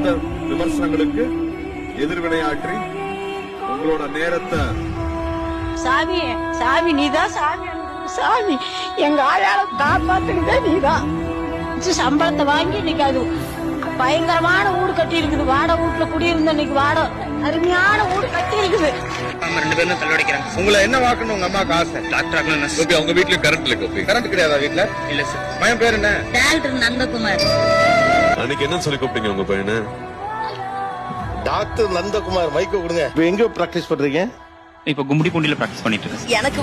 அந்த விமர்சனங்களுக்கு எதிர்வினையாற்றி உங்களோட நேரத்தை சாமி சாமி நீதான் சாமி சாமி எங்க ஆளால காப்பாத்துக்கிட்டே நீதான் சம்பளத்தை வாங்கி இன்னைக்கு அது பயங்கரமான வீடு கட்டி இருக்குது. வாடகை வீட்டுல குடியிருந்த இன்னைக்கு அருமையான வீடு கட்டி இருக்குது. ரெண்டு பேரும் தள்ளுடைக்கிறாங்க. உங்களை என்ன வாக்கணும் உங்க அம்மா காசு டாக்டர் உங்க வீட்டுல கரண்ட் இருக்கு? கரண்ட் கிடையாதா வீட்டுல? இல்ல சார். பையன் பேர் என்ன? டாக்டர் நந்தகுமார். அன்னைக்கு என்ன சொல்லி கூப்பிட்டீங்க உங்க பையனை? டாக்டர் நந்தகுமார். மைக்க கொடுங்க. இப்ப எங்க பிராக்டிஸ் பண்றீங்க? இப்ப கும்மிடி பூண்டில பிராக்டிஸ் பண்ணிட்டு இருக்கேன். எனக்கு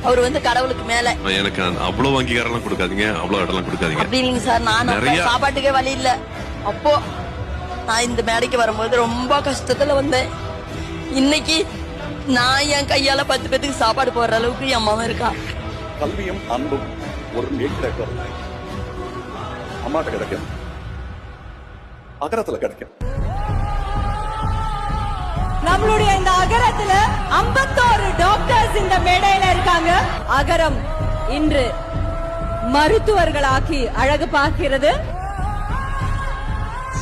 அவர் கடவுளுக்கு மேல. எனக்கு அவ்வளவு அங்கீகாரம் கொடுக்காதீங்க, அவ்வளவு இடம்லாம் கொடுக்காதீங்க. அப்படி இல்லைங்க சார், நான் சாப்பாட்டுக்கே வழி இல்ல. அப்போ நான் இந்த மேடைக்கு வரும்போது ரொம்ப கஷ்டத்துல வந்தேன். இன்னைக்கு நான் என் கையால 10 பேத்துக்கு சாப்பாடு போடுற அளவுக்கு என் அம்மாவும் இருக்கா. கல்வியும் அன்பும் ஒரு வீட்டுல அம்மாட்ட கிடைக்கும், அகரத்துல கிடைக்கும். நம்மளுடைய இந்த அகரத்துல 51 டாக்டர்ஸ் இந்த மேடையில இருக்காங்க. அகரம் இன்று மருத்துவர்களாக்கி அழகு பார்க்கிறது.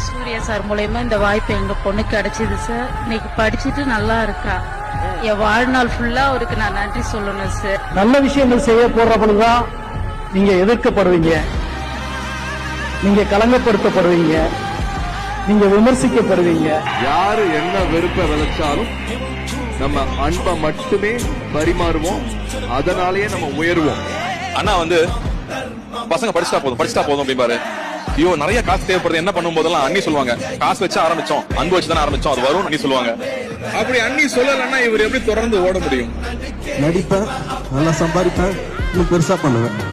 சூர்யா சார் மூலமா இந்த வாய்ப்பு எங்க பொண்ணுக்கு கிடைச்சது சார். இன்னைக்கு படிச்சுட்டு நல்லா இருக்கா. என் வாழ்நாள் ஃபுல்லா அவருக்கு நான் நன்றி சொல்லணும் சார். நல்ல விஷயங்கள் செய்ய போற பொழுதுதான் நீங்க எதிர்க்கப்படுவீங்க, நீங்க கலங்கப்படுத்தப்படுவீங்க, நீங்க விமர்சிக்கப்படுவீங்க. யாரு என்ன வெறுப்ப விளைச்சாலும் நம்ம அன்பை மட்டுமே பரிமாறுவோம். அதனாலேயே நம்ம உயர்வோம். அண்ணா பசங்க படிச்சுட்டா போதும் அப்படிம்பாரு. ஐயோ நிறைய காசு தேவைப்படுது, என்ன பண்ணும் போதெல்லாம் அண்ணி சொல்லுவாங்க, காசு வச்சு ஆரம்பிச்சோம், அன்பு வச்சு தானே ஆரம்பிச்சோம், அது வரும் அண்ணி சொல்லுவாங்க. அப்படி அண்ணி சொல்லலன்னா இவர் எப்படி தொடர்ந்து ஓட முடியும்? நடிப்பேன், நல்லா சம்பாதிப்பேன், இன்னும் பெருசா பண்ணுவேன்.